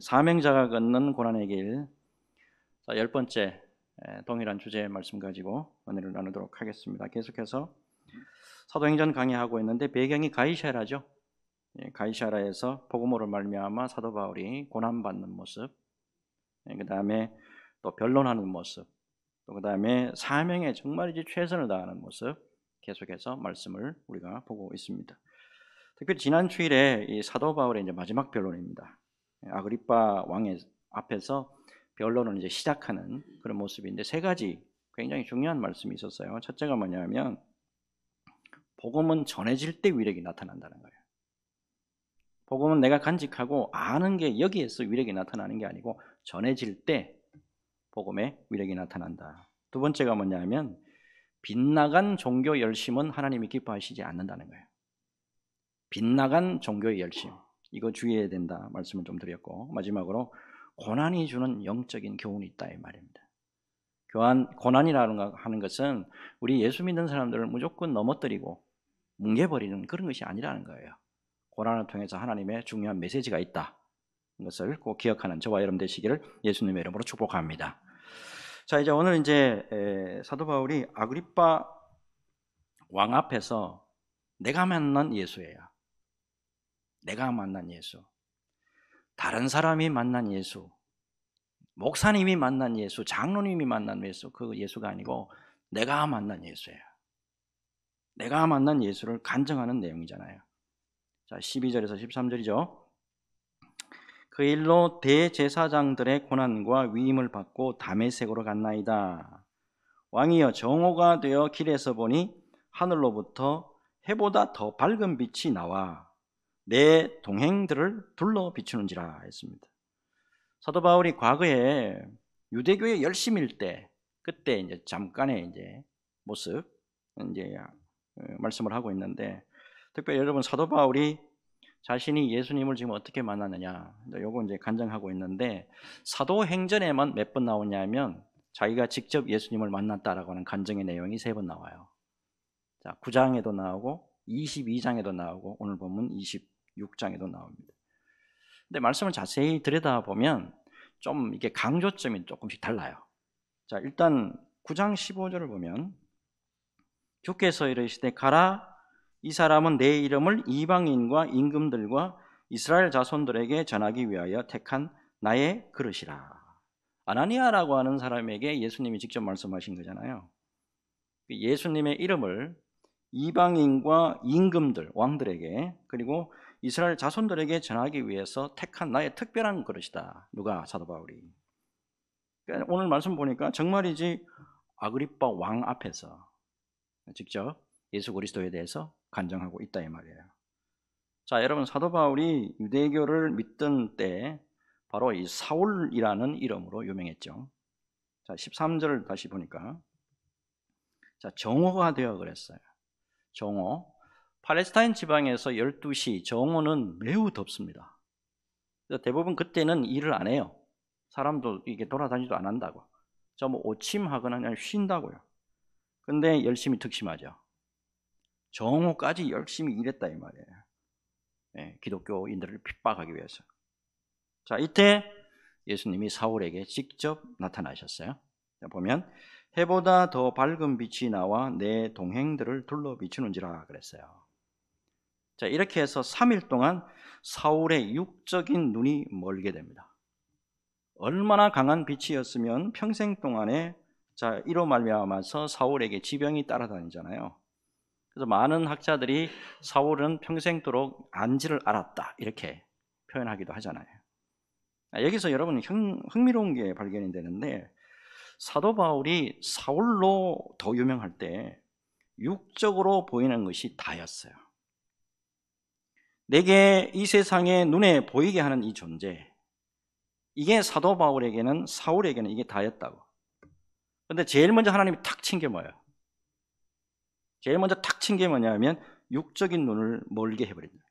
사명자가 걷는 고난의 길. 자, 10번째 동일한 주제의 말씀 가지고 은혜를 나누도록 하겠습니다. 계속해서 사도행전 강의하고 있는데 배경이 가이사라죠. 가이사라에서 복음으로 말미암아 사도 바울이 고난받는 모습, 그 다음에 또 변론하는 모습, 또 그 다음에 사명에 정말 이제 최선을 다하는 모습, 계속해서 말씀을 우리가 보고 있습니다. 특별히 지난 주일에 이 사도 바울의 이제 마지막 변론입니다. 아그리빠 왕의 앞에서 변론을 이제 시작하는 그런 모습인데 세 가지 굉장히 중요한 말씀이 있었어요. 첫째가 뭐냐면 복음은 전해질 때 위력이 나타난다는 거예요. 복음은 내가 간직하고 아는 게 여기에서 위력이 나타나는 게 아니고 전해질 때 복음의 위력이 나타난다. 두 번째가 뭐냐면 빗나간 종교 열심은 하나님이 기뻐하시지 않는다는 거예요. 빗나간 종교의 열심, 이거 주의해야 된다 말씀을 좀 드렸고, 마지막으로 고난이 주는 영적인 교훈이 있다 이 말입니다. 고난이라는 하는 것은 우리 예수 믿는 사람들을 무조건 넘어뜨리고 뭉개버리는 그런 것이 아니라는 거예요. 고난을 통해서 하나님의 중요한 메시지가 있다, 이것을 꼭 기억하는 저와 여러분 되시기를 예수님의 이름으로 축복합니다. 자, 이제 오늘 이제 사도 바울이 아그리빠 왕 앞에서 내가 만난 예수예요. 내가 만난 예수, 다른 사람이 만난 예수, 목사님이 만난 예수, 장로님이 만난 예수, 그 예수가 아니고 내가 만난 예수예요. 내가 만난 예수를 간증하는 내용이잖아요. 자, 12절에서 13절이죠. 그 일로 대제사장들의 고난과 위임을 받고 다메섹으로 갔나이다. 왕이여, 정오가 되어 길에서 보니 하늘로부터 해보다 더 밝은 빛이 나와 내 동행들을 둘러 비추는지라 했습니다. 사도 바울이 과거에 유대교의 열심일 때, 그때 이제 잠깐의 이제 모습 이제 말씀을 하고 있는데, 특별히 여러분 사도 바울이 자신이 예수님을 지금 어떻게 만났느냐, 요거 이제 간증하고 있는데, 사도행전에만 몇 번 나오냐면 자기가 직접 예수님을 만났다라고 하는 간증의 내용이 3번 나와요. 자, 9장에도 나오고 22장에도 나오고 오늘 보면 26장에도 나옵니다. 근데 말씀을 자세히 들여다보면 좀 이게 강조점이 조금씩 달라요. 자, 일단 9장 15절을 보면 주께서 이르시되 가라, 이 사람은 내 이름을 이방인과 임금들과 이스라엘 자손들에게 전하기 위하여 택한 나의 그릇이라. 아나니아라고 하는 사람에게 예수님이 직접 말씀하신 거잖아요. 예수님의 이름을 이방인과 임금들, 왕들에게, 그리고 이스라엘 자손들에게 전하기 위해서 택한 나의 특별한 그릇이다. 누가? 사도 바울이. 그러니까 오늘 말씀 보니까 정말이지 아그리빠 왕 앞에서 직접 예수 그리스도에 대해서 간증하고 있다 이 말이에요. 자, 여러분 사도 바울이 유대교를 믿던 때 바로 이 사울이라는 이름으로 유명했죠. 자, 13절을 다시 보니까, 자, 정오가 되어 그랬어요. 정오. 팔레스타인 지방에서 12시 정오는 매우 덥습니다. 대부분 그때는 일을 안 해요. 사람도 이게 돌아다니지도 안 한다고. 뭐 오침하거나 그냥 쉰다고요. 근데 열심히 특심하죠. 정오까지 열심히 일했다 이 말이에요. 네, 기독교인들을 핍박하기 위해서. 자, 이때 예수님이 사울에게 직접 나타나셨어요. 자, 보면 해보다 더 밝은 빛이 나와 내 동행들을 둘러 비추는지라 그랬어요. 자, 이렇게 해서 3일 동안 사울의 육적인 눈이 멀게 됩니다. 얼마나 강한 빛이었으면 평생 동안에, 자, 이로 말미암아서 사울에게 지병이 따라다니잖아요. 그래서 많은 학자들이 사울은 평생도록 안지를 앓았다 이렇게 표현하기도 하잖아요. 여기서 여러분 흥미로운 게 발견이 되는데, 사도 바울이 사울로 더 유명할 때 육적으로 보이는 것이 다였어요. 내게 이 세상에 눈에 보이게 하는 이 존재, 이게 사도 바울에게는, 사울에게는 이게 다였다고. 그런데 제일 먼저 하나님이 탁 친 게 뭐예요? 제일 먼저 탁 친 게 뭐냐면 육적인 눈을 멀게 해버린다.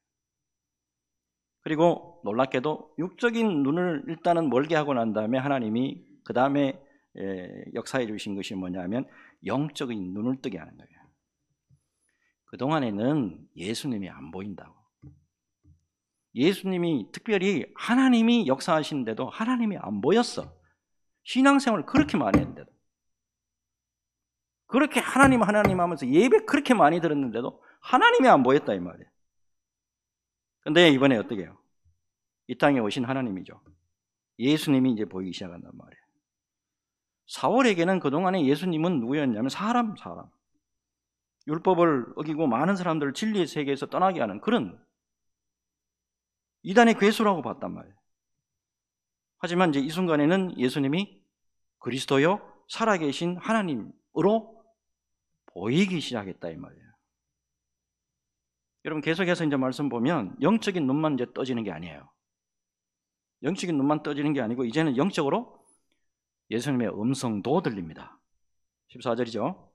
그리고 놀랍게도 육적인 눈을 일단은 멀게 하고 난 다음에 하나님이 그 다음에 역사해 주신 것이 뭐냐면 영적인 눈을 뜨게 하는 거예요. 그동안에는 예수님이 안 보인다고. 예수님이 특별히 하나님이 역사하시는데도 하나님이 안 보였어. 신앙생활을 그렇게 많이 했는데도, 그렇게 하나님 하면서 예배 그렇게 많이 들었는데도 하나님이 안 보였다 이 말이에요. 근데 이번에 어떻게 해요? 이 땅에 오신 하나님이죠. 예수님이 이제 보이기 시작한단 말이에요. 사울에게는 그동안에 예수님은 누구였냐면 사람. 율법을 어기고 많은 사람들을 진리의 세계에서 떠나게 하는 그런 이단의 괴수라고 봤단 말이에요. 하지만 이제 이 순간에는 예수님이 그리스도요 살아계신 하나님으로 보이기 시작했다 이 말이에요. 여러분 계속해서 이제 말씀 보면 영적인 눈만 이제 떠지는 게 아니에요. 영적인 눈만 떠지는 게 아니고 이제는 영적으로 예수님의 음성도 들립니다. 14절이죠.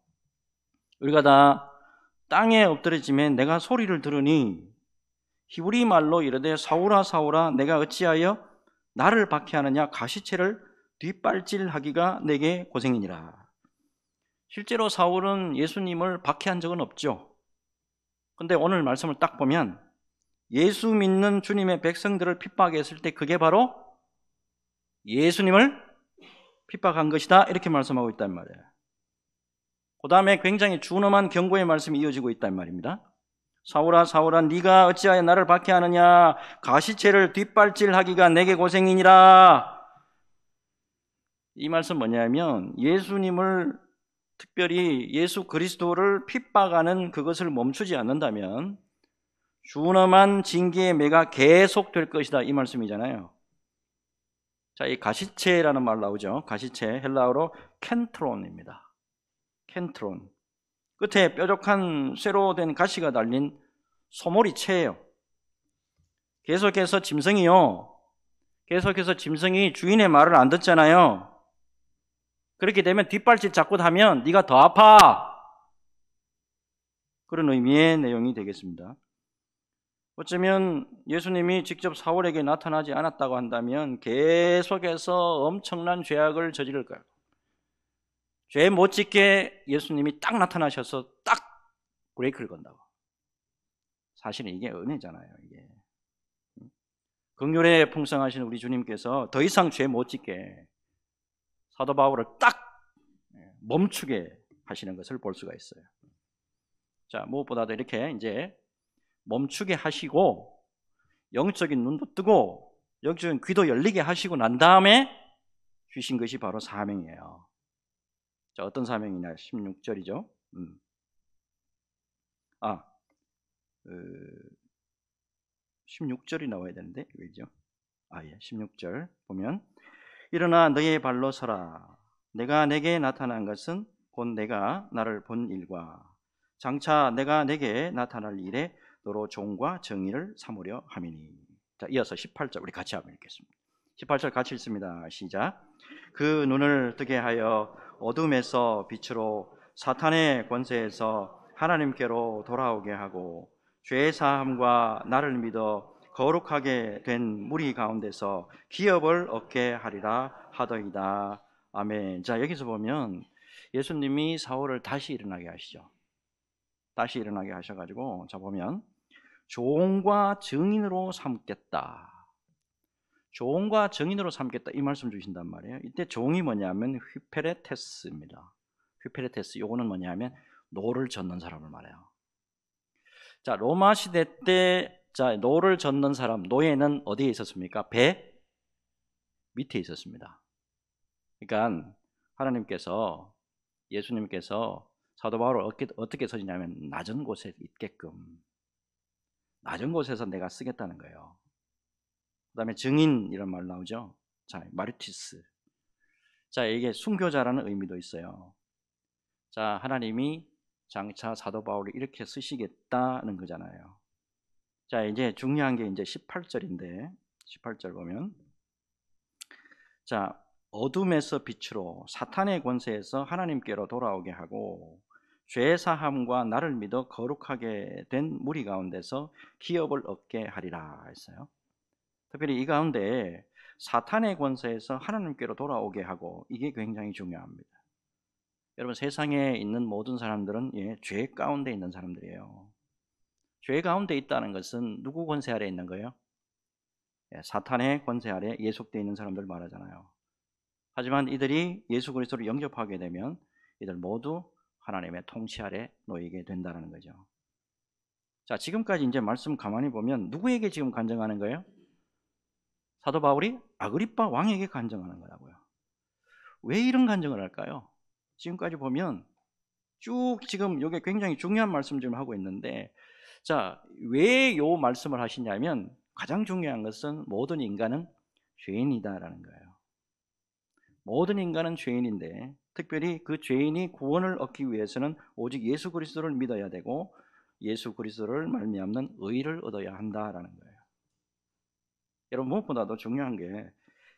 우리가 다 땅에 엎드려지매 내가 소리를 들으니 히브리 말로 이르되 사울아 사울아 내가 어찌하여 나를 박해하느냐 가시체를 뒷발질하기가 내게 고생이니라. 실제로 사울은 예수님을 박해한 적은 없죠. 근데 오늘 말씀을 딱 보면 예수 믿는 주님의 백성들을 핍박했을 때 그게 바로 예수님을 핍박한 것이다 이렇게 말씀하고 있단 말이에요. 그 다음에 굉장히 준엄한 경고의 말씀이 이어지고 있단 말입니다. 사울아 사울아 네가 어찌하여 나를 박해하느냐 가시체를 뒷발질하기가 내게 고생이니라. 이 말씀 뭐냐면 예수님을 특별히 예수 그리스도를 핍박하는 그것을 멈추지 않는다면 준엄한 징계의 매가 계속될 것이다 이 말씀이잖아요. 자, 이 가시체라는 말 나오죠. 가시체 헬라어로 켄트론입니다. 켄트론. 끝에 뾰족한 쇠로 된 가시가 달린 소머리채예요. 계속해서 짐승이 주인의 말을 안 듣잖아요. 그렇게 되면 뒷발질 자꾸 하면 네가 더 아파. 그런 의미의 내용이 되겠습니다. 어쩌면 예수님이 직접 사울에게 나타나지 않았다고 한다면 계속해서 엄청난 죄악을 저지를 거예요. 죄 못 짓게 예수님이 딱 나타나셔서 딱 브레이크를 건다고. 사실은 이게 은혜잖아요. 이게 긍휼에 풍성하신 우리 주님께서 더 이상 죄 못 짓게 사도 바울을 딱 멈추게 하시는 것을 볼 수가 있어요. 자, 무엇보다도 이렇게 이제 멈추게 하시고 영적인 눈도 뜨고 영적인 귀도 열리게 하시고 난 다음에 주신 것이 바로 사명이에요. 자, 어떤 사명이냐? 16절이죠. 16절이 나와야 되는데 왜죠? 예, 16절 보면 일어나 너의 발로 서라. 내가 내게 나타난 것은 곧 내가 나를 본 일과 장차 내가 내게 나타날 일에 너로 종과 정의를 삼으려 함이니. 자, 이어서 18절 우리 같이 한번 읽겠습니다. 18절 같이 읽습니다. 시작. 그 눈을 뜨게 하여 어둠에서 빛으로 사탄의 권세에서 하나님께로 돌아오게 하고 죄 사함과 나를 믿어 거룩하게 된 무리 가운데서 기업을 얻게 하리라 하더이다. 아멘. 자, 여기서 보면 예수님이 사울을 다시 일어나게 하시죠. 다시 일어나게 하셔가지고 자 보면 종과 증인으로 삼겠다. 종과 증인으로 삼겠다 이 말씀 주신단 말이에요. 이때 종이 뭐냐면 휘페레테스입니다. 휘페레테스 요거는 뭐냐면 노를 젓는 사람을 말해요. 자, 로마 시대 때 자, 노를 젓는 사람, 노예는 어디에 있었습니까? 배 밑에 있었습니다. 그러니까 하나님께서 예수님께서 사도 바울을 어떻게 서지냐면 낮은 곳에 있게끔 낮은 곳에서 내가 쓰겠다는 거예요. 그 다음에 증인 이런 말 나오죠. 자, 마르티스. 자, 이게 순교자라는 의미도 있어요. 자, 하나님이 장차 사도 바울을 이렇게 쓰시겠다는 거잖아요. 자, 이제 중요한 게 이제 18절인데 18절 보면 자, 어둠에서 빛으로 사탄의 권세에서 하나님께로 돌아오게 하고 죄 사함과 나를 믿어 거룩하게 된 무리 가운데서 기업을 얻게 하리라 했어요. 특별히 이 가운데 사탄의 권세에서 하나님께로 돌아오게 하고 이게 굉장히 중요합니다. 여러분 세상에 있는 모든 사람들은 죄 가운데 있는 사람들이에요. 죄 가운데 있다는 것은 누구 권세 아래 있는 거예요? 사탄의 권세 아래 예속되어 있는 사람들 말하잖아요. 하지만 이들이 예수 그리스도를 영접하게 되면 이들 모두 하나님의 통치 아래 놓이게 된다는 거죠. 자, 지금까지 이제 말씀 가만히 보면 누구에게 지금 간증하는 거예요? 사도 바울이 아그리빠 왕에게 간증하는 거라고요. 왜 이런 간증을 할까요? 지금까지 보면 쭉 지금 이게 굉장히 중요한 말씀 좀 하고 있는데, 자, 왜 요 말씀을 하시냐면 가장 중요한 것은 모든 인간은 죄인이다라는 거예요. 모든 인간은 죄인인데 특별히 그 죄인이 구원을 얻기 위해서는 오직 예수 그리스도를 믿어야 되고 예수 그리스도를 말미암는 의를 얻어야 한다라는 거예요. 여러분, 무엇보다도 중요한 게,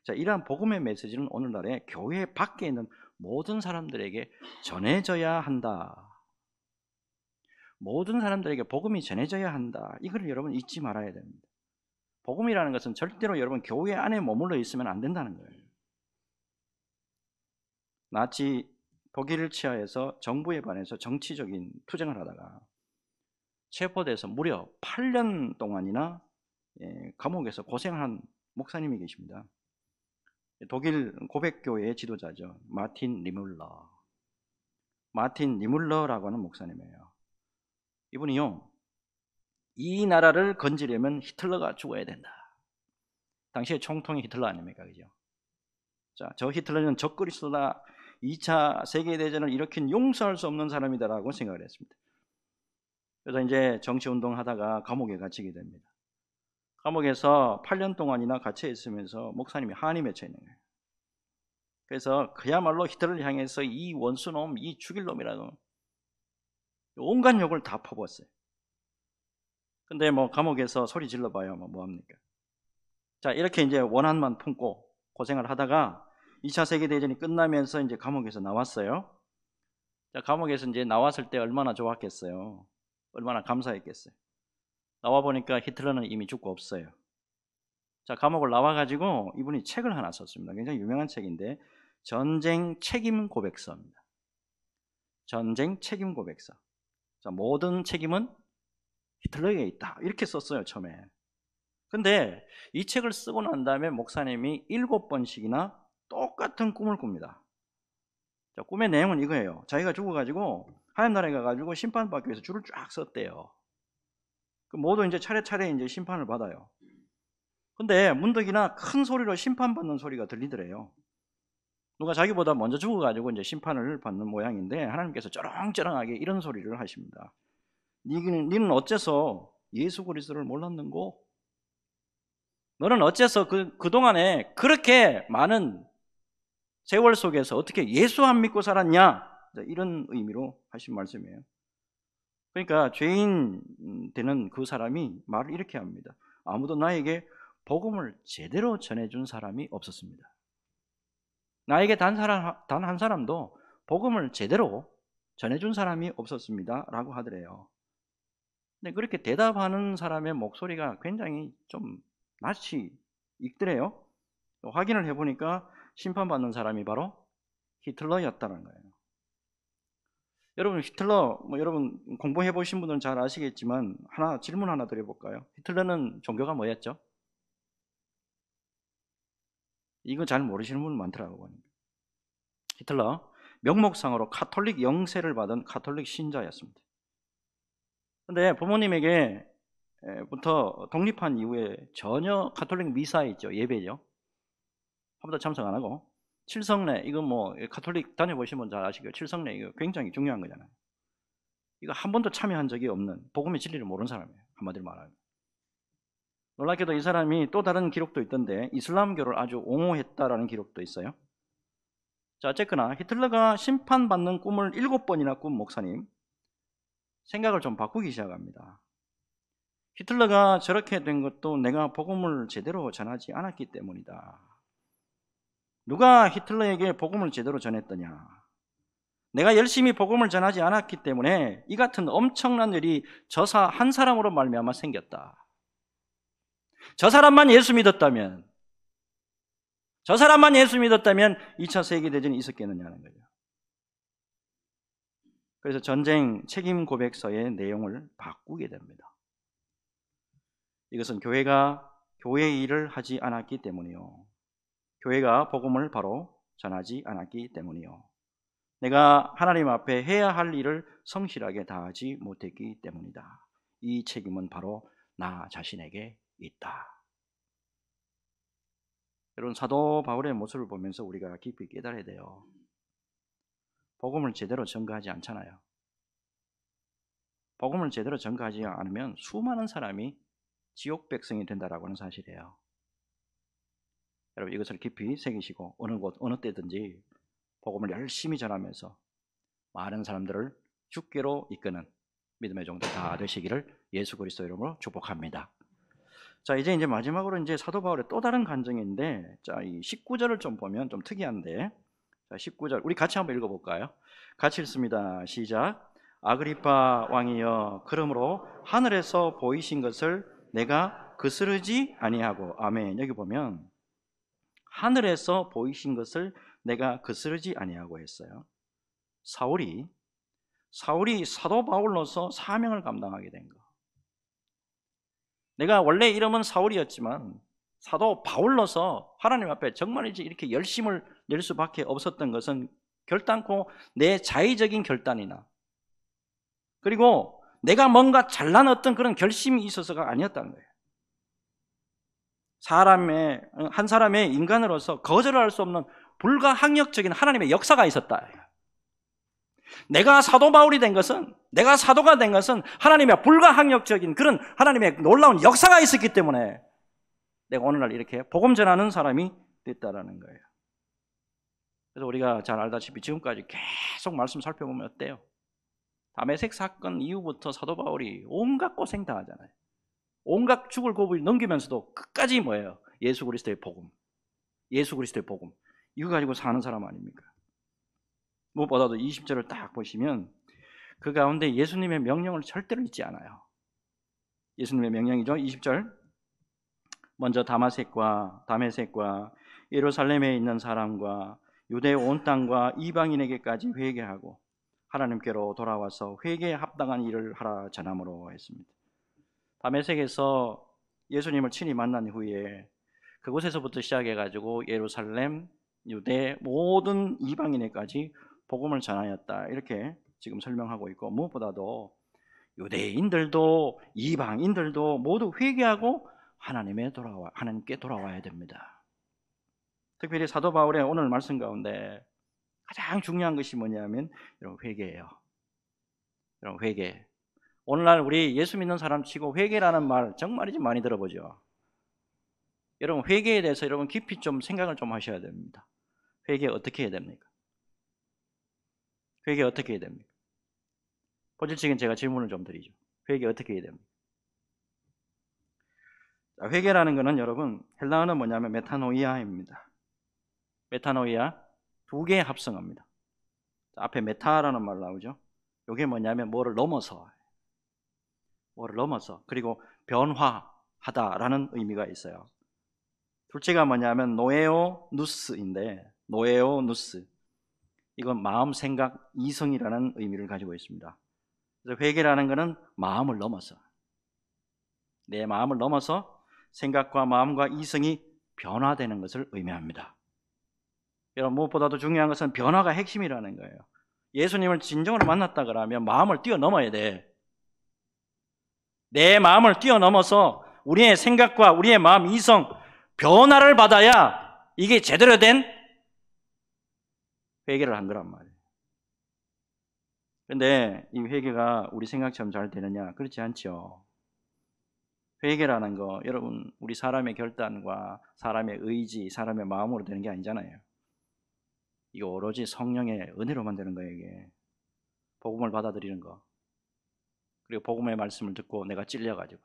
자, 이러한 복음의 메시지는 오늘날에 교회 밖에 있는 모든 사람들에게 전해져야 한다. 모든 사람들에게 복음이 전해져야 한다. 이걸 여러분 잊지 말아야 됩니다. 복음이라는 것은 절대로 여러분 교회 안에 머물러 있으면 안 된다는 거예요. 나치 독일 치하에서 정부에 반해서 정치적인 투쟁을 하다가 체포돼서 무려 8년 동안이나 감옥에서 고생한 목사님이 계십니다. 독일 고백교회의 지도자죠. 마틴 니물러라고 하는 목사님이에요. 이분이요, 이 나라를 건지려면 히틀러가 죽어야 된다. 당시에 총통이 히틀러 아닙니까? 그죠? 자, 저 히틀러는 적그리스도다, 2차 세계대전을 일으킨 용서할 수 없는 사람이다라고 생각을 했습니다. 그래서 이제 정치운동 하다가 감옥에 갇히게 됩니다. 감옥에서 8년 동안이나 갇혀 있으면서 목사님이 한이 맺혀 있는 거예요. 그래서 그야말로 히틀러를 향해서 이 원수놈, 이 죽일 놈이라고 온갖 욕을 다 퍼부었어요. 근데 뭐 감옥에서 소리 질러봐요. 뭐합니까? 자, 이렇게 이제 원한만 품고 고생을 하다가 2차 세계대전이 끝나면서 이제 감옥에서 나왔어요. 자, 감옥에서 이제 나왔을 때 얼마나 좋았겠어요. 얼마나 감사했겠어요. 나와 보니까 히틀러는 이미 죽고 없어요. 자, 감옥을 나와가지고 이분이 책을 하나 썼습니다. 굉장히 유명한 책인데, 전쟁 책임 고백서입니다. 전쟁 책임 고백서. 자, 모든 책임은 히틀러에게 있다. 이렇게 썼어요, 처음에. 근데 이 책을 쓰고 난 다음에 목사님이 7번씩이나 똑같은 꿈을 꿉니다. 자, 꿈의 내용은 이거예요. 자기가 죽어가지고 하나님 나라에 가가지고 심판받기 위해서 줄을 쫙 섰대요. 모두 이제 차례차례 이제 심판을 받아요. 근데 문득이나 큰 소리로 심판받는 소리가 들리더래요. 누가 자기보다 먼저 죽어가지고 이제 심판을 받는 모양인데, 하나님께서 쩌렁쩌렁하게 이런 소리를 하십니다. 니는 어째서 예수 그리스도를 몰랐는고? 너는 어째서 그동안에 그렇게 많은 세월 속에서 어떻게 예수 안 믿고 살았냐? 이런 의미로 하신 말씀이에요. 그러니까 죄인 되는 그 사람이 말을 이렇게 합니다. 아무도 나에게 복음을 제대로 전해준 사람이 없었습니다. 나에게 단 한 사람도 복음을 제대로 전해준 사람이 없었습니다 라고 하더래요. 근데 그렇게 대답하는 사람의 목소리가 굉장히 좀 낯이 익더래요. 확인을 해보니까 심판받는 사람이 바로 히틀러였다는 거예요. 여러분, 히틀러, 여러분 공부해 보신 분들은 잘 아시겠지만 질문 하나 드려볼까요? 히틀러는 종교가 뭐였죠? 이거 잘 모르시는 분 많더라고요. 히틀러, 명목상으로 카톨릭 영세를 받은 카톨릭 신자였습니다. 근데 부모님에게 부터 독립한 이후에 전혀 카톨릭 미사 있죠, 예배죠, 한 번도 참석 안 하고, 칠성례, 이거 뭐 카톨릭 다녀보신 분 잘 아시고요. 칠성례 이거 굉장히 중요한 거잖아요. 이거 한 번도 참여한 적이 없는, 복음의 진리를 모르는 사람이에요, 한마디로 말하면. 놀랍게도 이 사람이 또 다른 기록도 있던데, 이슬람교를 아주 옹호했다라는 기록도 있어요. 자, 어쨌거나 히틀러가 심판받는 꿈을 7번이나 꾼 목사님, 생각을 좀 바꾸기 시작합니다. 히틀러가 저렇게 된 것도 내가 복음을 제대로 전하지 않았기 때문이다. 누가 히틀러에게 복음을 제대로 전했더냐? 내가 열심히 복음을 전하지 않았기 때문에 이 같은 엄청난 일이 저 한 사람으로 말미암아 생겼다. 저 사람만 예수 믿었다면 2차 세계대전이 있었겠느냐는 거죠. 그래서 전쟁 책임 고백서의 내용을 바꾸게 됩니다. 이것은 교회가 교회의 일을 하지 않았기 때문이요. 교회가 복음을 바로 전하지 않았기 때문이요. 내가 하나님 앞에 해야 할 일을 성실하게 다하지 못했기 때문이다. 이 책임은 바로 나 자신에게 있다. 여러분, 사도 바울의 모습을 보면서 우리가 깊이 깨달아야 돼요. 복음을 제대로 전가하지 않잖아요. 복음을 제대로 전가하지 않으면 수많은 사람이 지옥 백성이 된다라고 하는 사실이에요. 여러분, 이것을 깊이 새기시고 어느 곳 어느 때든지 복음을 열심히 전하면서 많은 사람들을 주께로 이끄는 믿음의 종들 다 되시기를 예수 그리스도 이름으로 축복합니다. 자, 이제 마지막으로 사도 바울의 또 다른 간증인데, 자, 이 19절을 좀 보면 좀 특이한데, 자, 19절 우리 같이 한번 읽어볼까요? 같이 읽습니다. 시작. 아그리파 왕이여, 그러므로 하늘에서 보이신 것을 내가 거스르지 아니하고. 아멘. 여기 보면 하늘에서 보이신 것을 내가 거스르지 아니하고 했어요. 사울이 사도 바울로서 사명을 감당하게 된 거. 내가 원래 이름은 사울이었지만 사도 바울로서 하나님 앞에 정말이지 이렇게 열심을 낼 수밖에 없었던 것은 결단코 내 자의적인 결단이나 그리고 내가 뭔가 잘난 어떤 그런 결심이 있어서가 아니었다는 거예요. 한 사람의 인간으로서 거절할 수 없는 불가항력적인 하나님의 역사가 있었다. 내가 사도 바울이 된 것은, 내가 사도가 된 것은 하나님의 불가항력적인 그런 하나님의 놀라운 역사가 있었기 때문에 내가 오늘날 이렇게 복음 전하는 사람이 됐다라는 거예요. 그래서 우리가 잘 알다시피 지금까지 계속 말씀 살펴보면 어때요? 다메섹 사건 이후부터 사도 바울이 온갖 고생 다 하잖아요. 온갖 죽을 고비를 넘기면서도 끝까지 뭐예요? 예수 그리스도의 복음. 예수 그리스도의 복음. 이거 가지고 사는 사람 아닙니까? 무엇보다도 20절을 딱 보시면 그 가운데 예수님의 명령을 절대로 잊지 않아요. 예수님의 명령이죠. 20절. 먼저 다메섹과 예루살렘에 있는 사람과 유대 온 땅과 이방인에게까지 회개하고 하나님께로 돌아와서 회개에 합당한 일을 하라 전함으로 했습니다. 다메섹에서 예수님을 친히 만난 후에 그곳에서부터 시작해가지고 예루살렘, 유대 모든 이방인에까지 복음을 전하였다. 이렇게 지금 설명하고 있고, 무엇보다도 유대인들도 이방인들도 모두 회개하고 하나님께 돌아와야 됩니다. 특별히 사도 바울의 오늘 말씀 가운데 가장 중요한 것이 뭐냐면 여러분 회개예요. 여러분 회개. 오늘날 우리 예수 믿는 사람 치고 회개라는 말 정말이지 많이 들어보죠. 여러분 회개에 대해서 여러분 깊이 좀 생각을 좀 하셔야 됩니다. 회개 어떻게 해야 됩니까? 회개 어떻게 해야 됩니까? 본질적인 제가 질문을 좀 드리죠. 회개 어떻게 해야 됩니까? 회개라는 것은 여러분 헬라어는 뭐냐면 메타노이아입니다. 메타노이아 두 개 합성어입니다. 앞에 메타라는 말 나오죠. 이게 뭐냐면 뭐를 넘어서 그리고 변화하다라는 의미가 있어요. 둘째가 뭐냐면 노에오 누스인데 노에오 누스 이건 마음, 생각, 이성이라는 의미를 가지고 있습니다. 그래서 회개라는 것은 마음을 넘어서 내 마음을 넘어서 생각과 마음과 이성이 변화되는 것을 의미합니다. 여러분 무엇보다도 중요한 것은 변화가 핵심이라는 거예요. 예수님을 진정으로 만났다 그러면 마음을 뛰어넘어야 돼. 내 마음을 뛰어넘어서 우리의 생각과 우리의 마음, 이성 변화를 받아야 이게 제대로 된 회개를 한 거란 말이에요. 그런데 이 회개가 우리 생각처럼 잘 되느냐? 그렇지 않죠. 회개라는 거 여러분 우리 사람의 결단과 사람의 의지, 사람의 마음으로 되는 게 아니잖아요. 이거 오로지 성령의 은혜로만 되는 거예요. 이게 복음을 받아들이는 거 그리고 복음의 말씀을 듣고 내가 찔려가지고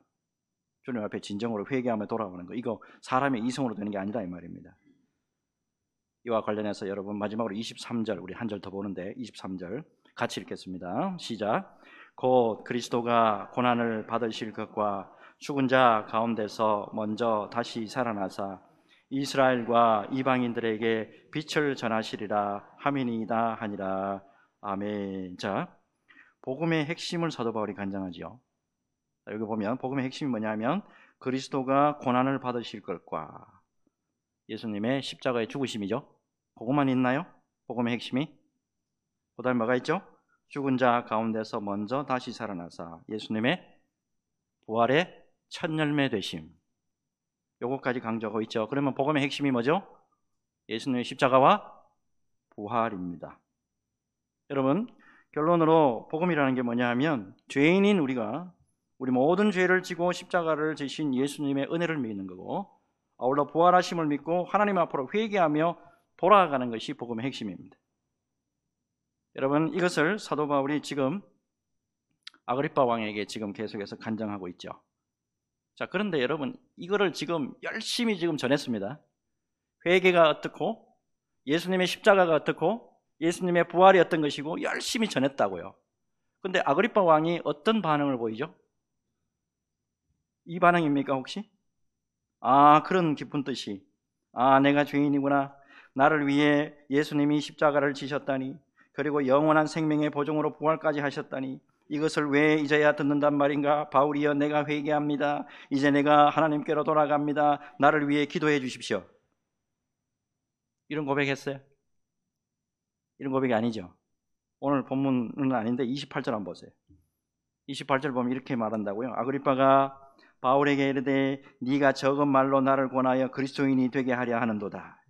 주님 앞에 진정으로 회개하며 돌아오는 거 이거 사람의 이성으로 되는 게 아니다 이 말입니다. 이와 관련해서 여러분 마지막으로 23절 우리 한 절 더 보는데 23절 같이 읽겠습니다. 시작. 곧 그리스도가 고난을 받으실 것과 죽은 자 가운데서 먼저 다시 살아나사 이스라엘과 이방인들에게 빛을 전하시리라 함이니이다 하니라. 아멘. 자, 복음의 핵심을 사도 바울이 간증하지요. 여기 보면 복음의 핵심이 뭐냐면 그리스도가 고난을 받으실 것과 예수님의 십자가의 죽으심이죠. 그것만 있나요? 복음의 핵심이? 그다음에 뭐가 있죠? 죽은 자 가운데서 먼저 다시 살아나사 예수님의 부활의 첫 열매 되심. 요것까지 강조하고 있죠. 그러면 복음의 핵심이 뭐죠? 예수님의 십자가와 부활입니다. 여러분, 결론으로 복음이라는 게 뭐냐 하면 죄인인 우리가 우리 모든 죄를 지고 십자가를 지신 예수님의 은혜를 믿는 거고, 아울러 부활하심을 믿고 하나님 앞으로 회개하며 돌아가는 것이 복음의 핵심입니다. 여러분, 이것을 사도 바울이 지금 아그리빠 왕에게 지금 계속해서 간증하고 있죠. 자, 그런데 여러분, 이거를 지금 열심히 지금 전했습니다. 회개가 어떻고, 예수님의 십자가가 어떻고, 예수님의 부활이 어떤 것이고 열심히 전했다고요. 근데 아그리빠 왕이 어떤 반응을 보이죠? 이 반응입니까 혹시? 아, 그런 깊은 뜻이, 아, 내가 죄인이구나, 나를 위해 예수님이 십자가를 지셨다니, 그리고 영원한 생명의 보증으로 부활까지 하셨다니, 이것을 왜 이제야 듣는단 말인가? 바울이여, 내가 회개합니다. 이제 내가 하나님께로 돌아갑니다. 나를 위해 기도해 주십시오. 이런 고백했어요? 이런 고백이 아니죠. 오늘 본문은 아닌데 28절 한번 보세요. 28절 보면 이렇게 말한다고요. 아그리빠가 바울에게 이르되 네가 적은 말로 나를 권하여 그리스도인이 되게 하려 하는도다.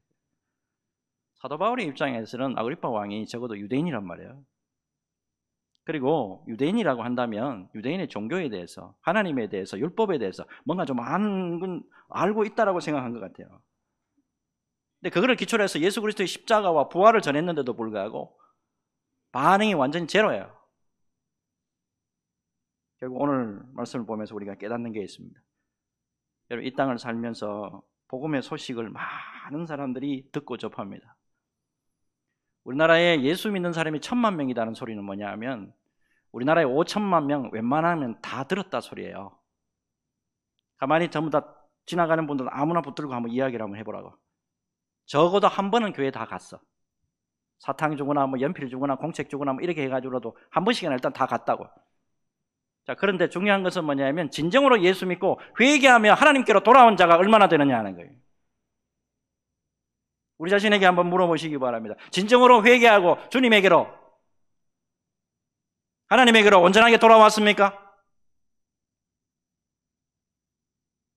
사도 바울의 입장에서는 아그리빠 왕이 적어도 유대인이란 말이에요. 그리고 유대인이라고 한다면 유대인의 종교에 대해서, 하나님에 대해서, 율법에 대해서 뭔가 좀 아는 건 알고 있다라고 생각한 것 같아요. 근데 그거를 기초로 해서 예수 그리스도의 십자가와 부활을 전했는데도 불구하고 반응이 완전히 제로예요. 결국 오늘 말씀을 보면서 우리가 깨닫는 게 있습니다. 여러분, 이 땅을 살면서 복음의 소식을 많은 사람들이 듣고 접합니다. 우리나라에 예수 믿는 사람이 1,000만 명이라는 소리는 뭐냐 하면 우리나라에 5천만 명 웬만하면 다 들었다 소리예요. 가만히 전부 다 지나가는 분들은 아무나 붙들고 한번 이야기를 한번 해보라고. 적어도 한 번은 교회 다 갔어. 사탕 주거나 뭐 연필 주거나 공책 주거나 뭐 이렇게 해가지고라도 한 번씩은 일단 다 갔다고. 자, 그런데 중요한 것은 뭐냐면 진정으로 예수 믿고 회개하며 하나님께로 돌아온 자가 얼마나 되느냐 하는 거예요. 우리 자신에게 한번 물어보시기 바랍니다. 진정으로 회개하고 주님에게로, 하나님에게로 온전하게 돌아왔습니까?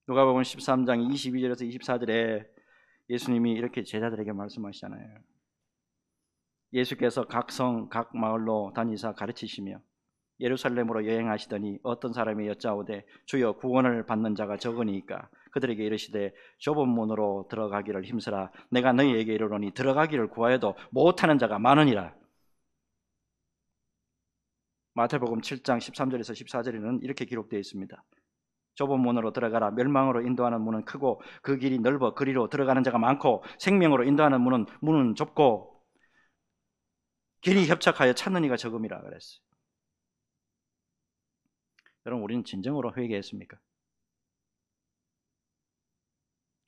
누가복음 13장 22절에서 24절에 예수님이 이렇게 제자들에게 말씀하시잖아요. 예수께서 각 성, 각 마을로 다니사 가르치시며 예루살렘으로 여행하시더니 어떤 사람이 여짜오되 주여 구원을 받는 자가 적으니까 그들에게 이르시되 좁은 문으로 들어가기를 힘쓰라. 내가 너희에게 이르노니 들어가기를 구하여도 못하는 자가 많으니라. 마태복음 7장 13절에서 14절에는 이렇게 기록되어 있습니다. 좁은 문으로 들어가라. 멸망으로 인도하는 문은 크고 그 길이 넓어 그리로 들어가는 자가 많고 생명으로 인도하는 문은 좁고 길이 협착하여 찾는 이가 적음이라 그랬어요. 여러분, 우리는 진정으로 회개했습니까?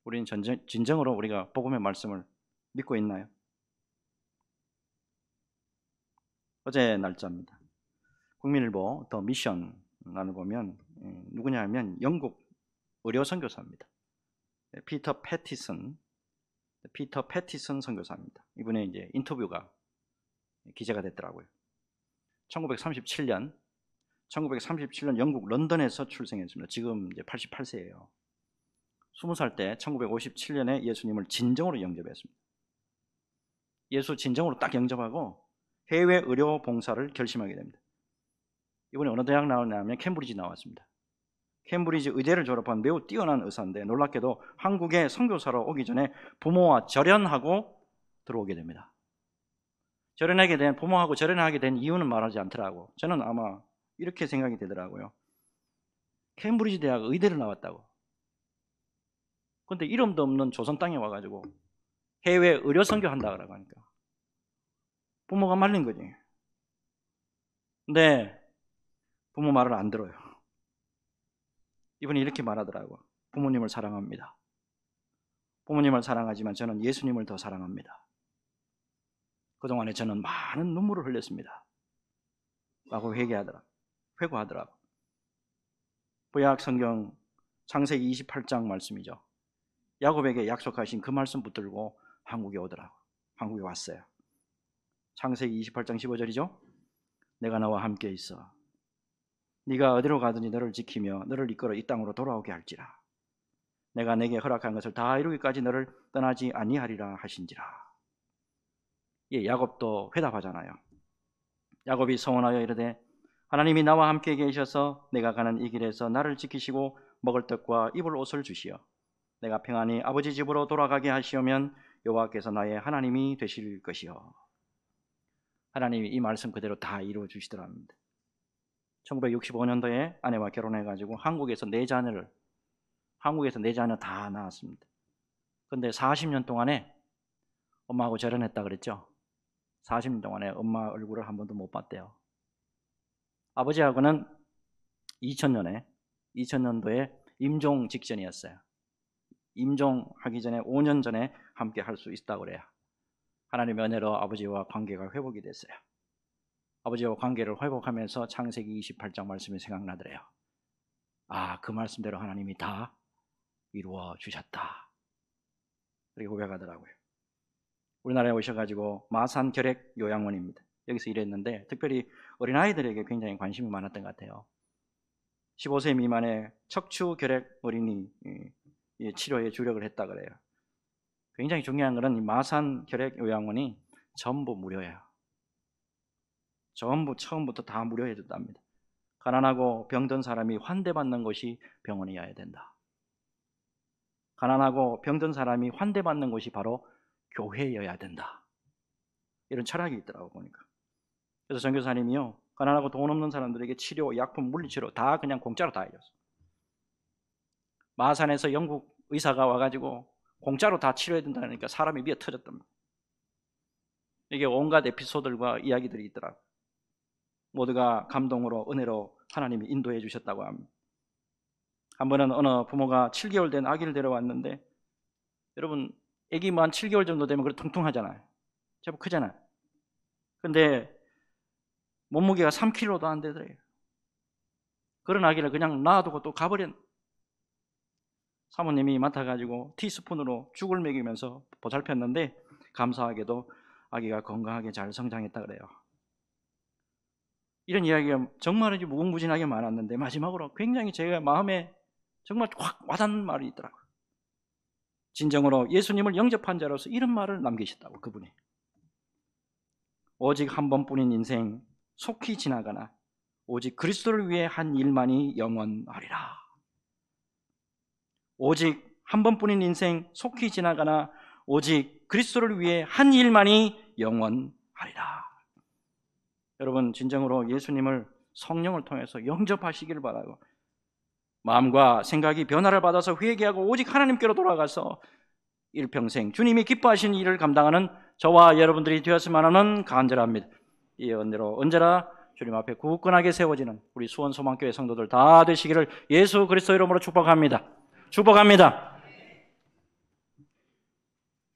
우리는 진정으로 우리가 복음의 말씀을 믿고 있나요? 어제 날짜입니다. 국민일보 더 미션을 보면 누구냐 하면 영국 의료 선교사입니다. 피터 패티슨 선교사입니다. 이분의 이제 인터뷰가 기재가 됐더라고요. 1937년 영국 런던에서 출생했습니다. 지금 이제 88세예요. 20살 때 1957년에 예수님을 진정으로 영접했습니다. 예수 진정으로 딱 영접하고 해외 의료 봉사를 결심하게 됩니다. 이번에 어느 대학 나왔냐면 캠브리지 나왔습니다. 캠브리지 의대를 졸업한 매우 뛰어난 의사인데 놀랍게도 한국에 선교사로 오기 전에 부모와 절연하고 들어오게 됩니다. 부모하고 절연하게 된 이유는 말하지 않더라고. 저는 아마 이렇게 생각이 되더라고요. 캠브리지 대학 의대를 나왔다고. 근데 이름도 없는 조선 땅에 와가지고 해외 의료 선교한다고 하니까 부모가 말린 거지. 근데 부모 말을 안 들어요. 이분이 이렇게 말하더라고. 부모님을 사랑합니다. 부모님을 사랑하지만 저는 예수님을 더 사랑합니다. 그동안에 저는 많은 눈물을 흘렸습니다. 라고 회고하더라고. 구약 성경 창세기 28장 말씀이죠. 야곱에게 약속하신 그 말씀 붙들고 한국에 오더라고. 한국에 왔어요. 창세기 28장 15절이죠. 내가 너와 함께 있어 네가 어디로 가든지 너를 지키며 너를 이끌어 이 땅으로 돌아오게 할지라. 내가 내게 허락한 것을 다 이루기까지 너를 떠나지 아니하리라 하신지라. 예, 야곱도 회답하잖아요. 야곱이 서원하여 이르되 하나님이 나와 함께 계셔서 내가 가는 이 길에서 나를 지키시고 먹을 떡과 입을 옷을 주시어 내가 평안히 아버지 집으로 돌아가게 하시오면 여호와께서 나의 하나님이 되실 것이요. 하나님이 이 말씀 그대로 다 이루어 주시더랍니다. 1965년도에 아내와 결혼해가지고 한국에서 네 자녀를 다 낳았습니다. 그런데 40년 동안에 엄마하고 결혼했다 그랬죠. 40년 동안에 엄마 얼굴을 한 번도 못 봤대요. 아버지하고는 2000년도에 임종 직전이었어요. 임종하기 전에 5년 전에 함께 할 수 있다고 그래요. 하나님의 은혜로 아버지와 관계가 회복이 됐어요. 아버지와 관계를 회복하면서 창세기 28장 말씀이 생각나더래요. 아, 그 말씀대로 하나님이 다 이루어 주셨다. 그렇게 고백하더라고요. 우리나라에 오셔가지고 마산 결핵 요양원입니다. 여기서 일했는데 특별히 어린아이들에게 굉장히 관심이 많았던 것 같아요. 15세 미만의 척추 결핵 어린이 치료에 주력을 했다 그래요. 굉장히 중요한 것은 이 마산 결핵 요양원이 전부 무료예요. 전부 처음부터 다 무료해 줬답니다. 가난하고 병든 사람이 환대받는 곳이 병원이어야 된다. 가난하고 병든 사람이 환대받는 곳이 바로 교회여야 된다. 이런 철학이 있더라고 보니까. 그래서 전교사님이요, 가난하고 돈 없는 사람들에게 치료, 약품, 물리치료 다 그냥 공짜로 다 해줬어. 마산에서 영국 의사가 와가지고 공짜로 다 치료해야 된다니까 사람이 미어 터졌답니다. 이게 온갖 에피소드들과 이야기들이 있더라고. 모두가 감동으로 은혜로 하나님이 인도해 주셨다고 합니다. 한 번은 어느 부모가 7개월 된 아기를 데려왔는데, 여러분 아기만 7개월 정도 되면 그래 퉁퉁하잖아요. 제법 크잖아요. 근데 몸무게가 3kg도 안 되더래요. 그런 아기를 그냥 놔두고 또 가버렸. 사모님이 맡아가지고 티스푼으로 죽을 먹이면서 보살폈는데 감사하게도 아기가 건강하게 잘 성장했다 그래요. 이런 이야기가 정말 무궁무진하게 많았는데 마지막으로 굉장히 제가 마음에 정말 확 와닿는 말이 있더라고요. 진정으로 예수님을 영접한 자로서 이런 말을 남기셨다고. 그분이 오직 한 번뿐인 인생 속히 지나가나 오직 그리스도를 위해 한 일만이 영원하리라. 오직 한 번뿐인 인생 속히 지나가나 오직 그리스도를 위해 한 일만이 영원하리라. 여러분 진정으로 예수님을 성령을 통해서 영접하시기를 바라고, 마음과 생각이 변화를 받아서 회개하고 오직 하나님께로 돌아가서 일평생 주님이 기뻐하신 일을 감당하는 저와 여러분들이 되었으면 하는 간절합니다. 이 은혜로 언제나 주님 앞에 굳건하게 세워지는 우리 수원소망교회 성도들 다 되시기를 예수 그리스도 이름으로 축복합니다. 축복합니다.